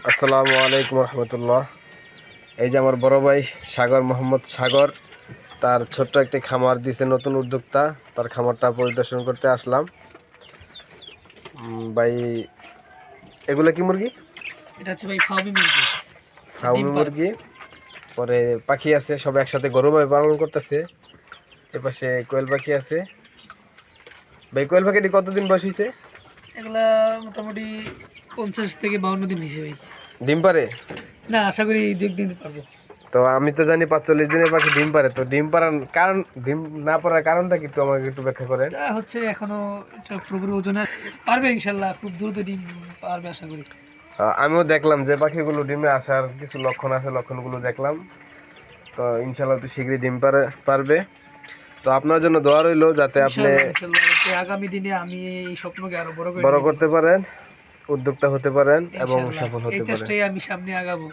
আসসালামু আলাইকুম রহমতুল্লাহ। এই যে আমার বড় ভাই সাগর, মোহাম্মদ সাগর, তার ছোট্ট একটি খামার দিছে, নতুন উদ্যোক্তা। তার খামারটা পরিদর্শন করতে আসলাম। ভাই, এগুলো কি মুরগি? এটা হচ্ছে ভাই ফাউমি মুরগি। ফাউমি মুরগি, পরে পাখি আছে, সব একসাথে গরুভাবে পালন করতেছে। এপাশে কোয়েল পাখি আছে। ভাই, কোয়েল পাখিটি কতদিন বয়স হয়েছে? এগুলা মোটামুটি 50 থেকে 52 দিন হয়েছে ভাই। ডিম পারে? না, আশা করি 2 দিন পারবো। তো আমি তো জানি 45 দিনের পাখি ডিম পারে। তো ডিম পারার কারণ, ডিম না পারার কারণটা কি একটু আমাকে একটু ব্যাখ্যা করেন। এটা হচ্ছে এখনো এটা পুরোপুরি ওজনে পারবে ইনশাল্লাহ, খুব দ্রুত ডিম পারবে আশা করি। আমিও দেখলাম যে পাখিগুলো ডিমে আসার কিছু লক্ষণ আছে, লক্ষণগুলো দেখলাম। তো ইনশাল্লাহ তো শীঘ্রই ডিম পারবে। তো আপনার জন্য দোয়া রইল, যাতে আপনি ইনশাল্লাহ আগামী দিনে আমি এই স্বপ্নকে আরো বড় করে বড় নিয়ে করতে যাবো। পারেন, উদ্যোক্তা হতে পারেন এবং ইনশাল্লাহ সফল এই হতে পারেন। চেষ্টাই আমি সামনে আগাবো।